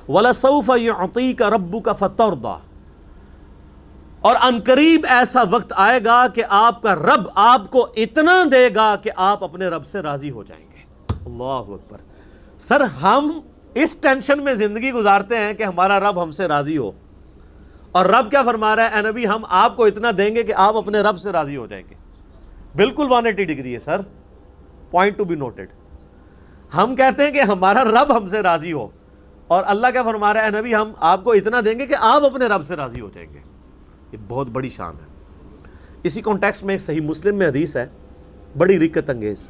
وَلَسَوْفَ يُعْطِيكَ رَبُّكَ فَتَرْضَى، اور عنقریب ایسا وقت آئے گا کہ آپ کا رب آپ کو اتنا دے گا کہ آپ اپنے رب سے راضی ہو جائیں گے۔ اللہ اکبر۔ سر ہم اس ٹینشن میں زندگی گزارتے ہیں کہ ہمارا رب ہم سے راضی ہو، اور رب کیا فرما رہا ہے؟ اے نبی ہم آپ کو اتنا دیں گے کہ آپ اپنے رب سے راضی ہو جائیں گے۔ بالکل 180 ڈگری ہے سر، پوائنٹ ٹو بی نوٹڈ۔ ہم کہتے ہیں کہ ہمارا رب ہم سے راضی ہو، اور اللہ کیا فرما رہا ہے؟ اے نبی ہم آپ کو اتنا دیں گے کہ آپ اپنے رب سے راضی ہو جائیں گے۔ یہ بہت بڑی شان ہے۔ اسی کانٹیکسٹ میں ایک صحیح مسلم میں حدیث ہے بڑی رکت انگیز۔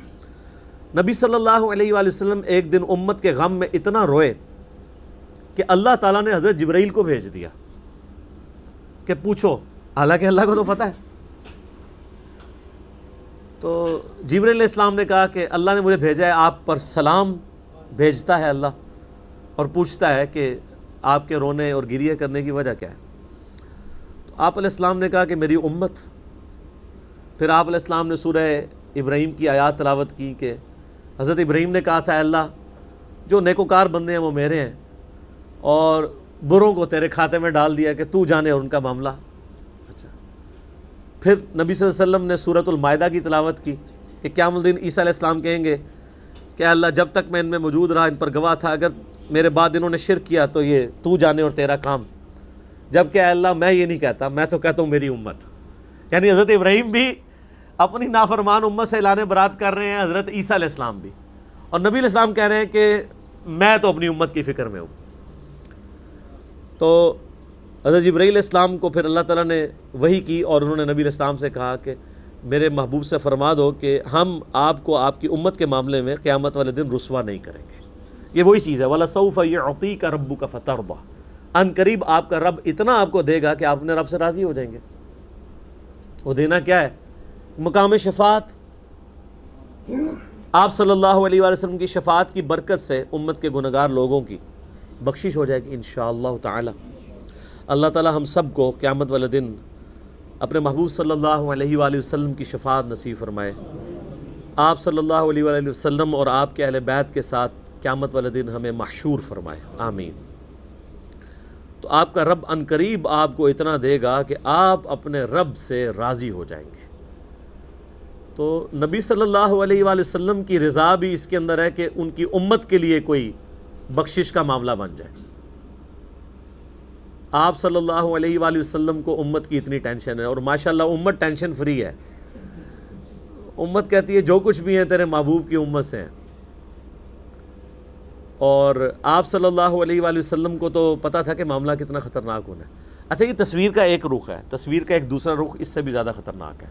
نبی صلی اللہ علیہ وآلہ وسلم ایک دن امت کے غم میں اتنا روئے کہ اللہ تعالیٰ نے حضرت جبرائیل کو بھیج دیا کہ پوچھو، حالانکہ اللہ کو تو پتہ ہے۔ تو جبرائیل علیہ السلام نے کہا کہ اللہ نے مجھے بھیجا ہے، آپ پر سلام بھیجتا ہے اللہ، اور پوچھتا ہے کہ آپ کے رونے اور گریہ کرنے کی وجہ کیا ہے؟ تو آپ علیہ السلام نے کہا کہ میری امت۔ پھر آپ علیہ السلام نے سورہ ابراہیم کی آیات تلاوت کی کہ حضرت ابراہیم نے کہا تھا، اللہ جو نیکوکار بندے ہیں وہ میرے ہیں، اور بروں کو تیرے کھاتے میں ڈال دیا کہ تو جانے اور ان کا معاملہ۔ اچھا، پھر نبی صلی اللہ علیہ وسلم نے سورۃ المائدہ کی تلاوت کی کہ قیام الدین عیسیٰ علیہ السلام کہیں گے کہ اللہ جب تک میں ان میں موجود رہا ان پر گواہ تھا، اگر میرے بعد انہوں نے شرک کیا تو یہ تو جانے اور تیرا کام، جبکہ اے اللہ میں یہ نہیں کہتا، میں تو کہتا ہوں میری امت۔ یعنی حضرت ابراہیم بھی اپنی نافرمان امت سے اعلان برات کر رہے ہیں، حضرت عیسیٰ علیہ السلام بھی، اور نبی علیہ السلام کہہ رہے ہیں کہ میں تو اپنی امت کی فکر میں ہوں۔ تو حضرت جبرائیل علیہ السلام کو پھر اللہ تعالیٰ نے وحی کی، اور انہوں نے نبی علیہ السلام سے کہا کہ میرے محبوب سے فرما دو کہ ہم آپ کو آپ کی امت کے معاملے میں قیامت والے دن رسوا نہیں کریں گے۔ یہ وہی چیز ہے، وَلَسَوْفَ يُعْطِيكَ رَبُّكَ فَتَرْضَى، ان قریب آپ کا رب اتنا آپ کو دے گا کہ آپ اپنے رب سے راضی ہو جائیں گے۔ وہ دینا کیا ہے؟ مقام شفاعت۔ آپ صلی اللہ علیہ وآلہ وسلم کی شفاعت کی برکت سے امت کے گنہگار لوگوں کی بخشش ہو جائے گی انشاءاللہ تعالی۔ اللہ تعالی ہم سب کو قیامت والے دن اپنے محبوب صلی اللہ علیہ وآلہ وسلم کی شفاعت نصیب فرمائے۔ آپ صلی اللہ علیہ وآلہ وسلم اور آپ کے اہل بیت کے ساتھ قیامت والے دن ہمیں محشور فرمائے، آمین۔ تو آپ کا رب عنقریب آپ کو اتنا دے گا کہ آپ اپنے رب سے راضی ہو جائیں گے۔ تو نبی صلی اللہ علیہ وآلہ وسلم کی رضا بھی اس کے اندر ہے کہ ان کی امت کے لیے کوئی بخشش کا معاملہ بن جائے۔ آپ صلی اللہ علیہ وآلہ وسلم کو امت کی اتنی ٹینشن ہے، اور ماشاءاللہ امت ٹینشن فری ہے۔ امت کہتی ہے جو کچھ بھی ہیں تیرے محبوب کی امت سے ہیں، اور آپ صلی اللہ علیہ وآلہ وسلم کو تو پتہ تھا کہ معاملہ کتنا خطرناک ہونا ہے۔ اچھا، یہ تصویر کا ایک رخ ہے، تصویر کا ایک دوسرا رخ اس سے بھی زیادہ خطرناک ہے۔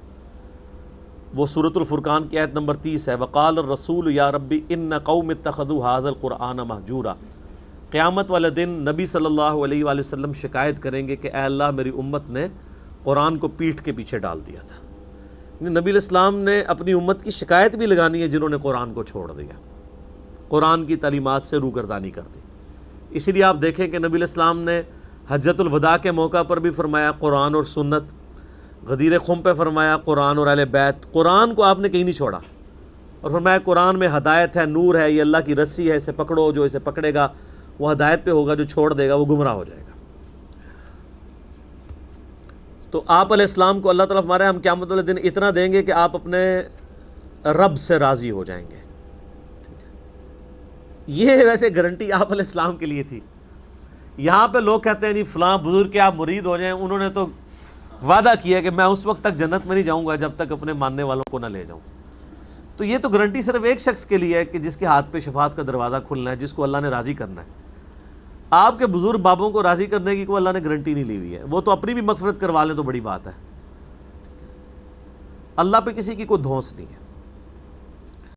وہ سورۃ الفرقان کی آیت نمبر 30 ہے، وقال الرسول یا ربی ان قوم اتخذوا هذا القرآن مہجورا۔ قیامت والے دن نبی صلی اللہ علیہ وآلہ وسلم شکایت کریں گے کہ اے اللہ میری امت نے قرآن کو پیٹھ کے پیچھے ڈال دیا تھا۔ نبی علیہ السلام نے اپنی امت کی شکایت بھی لگانی ہے جنہوں نے قرآن کو چھوڑ دیا، قرآن کی تعلیمات سے روگردانی کر دی۔ اسی لیے آپ دیکھیں کہ نبی علیہ السلام نے حجۃ الوداع کے موقع پر بھی فرمایا قرآن اور سنت، غدیر خم پہ فرمایا قرآن اور اہل بیت۔ قرآن کو آپ نے کہیں نہیں چھوڑا، اور فرمایا قرآن میں ہدایت ہے، نور ہے، یہ اللہ کی رسی ہے، اسے پکڑو، جو اسے پکڑے گا وہ ہدایت پہ ہوگا، جو چھوڑ دے گا وہ گمراہ ہو جائے گا۔ تو آپ علیہ السلام کو اللہ تعالیٰ فرما رہے ہیں ہم قیامت والے دن اتنا دیں گے کہ آپ اپنے رب سے راضی ہو جائیں گے۔ یہ ویسے گارنٹی آپ علیہ السلام کے لیے تھی۔ یہاں پہ لوگ کہتے ہیں جی فلاں بزرگ کے آپ مرید ہو جائیں، انہوں نے تو وعدہ کیا کہ میں اس وقت تک جنت میں نہیں جاؤں گا جب تک اپنے ماننے والوں کو نہ لے جاؤں۔ تو یہ تو گارنٹی صرف ایک شخص کے لیے ہے کہ جس کے ہاتھ پہ شفاعت کا دروازہ کھلنا ہے، جس کو اللہ نے راضی کرنا ہے۔ آپ کے بزرگ بابوں کو راضی کرنے کی کوئی اللہ نے گارنٹی نہیں لی ہوئی ہے، وہ تو اپنی بھی مغفرت کروا لیں تو بڑی بات ہے۔ اللہ پہ کسی کی کوئی دھونس نہیں ہے۔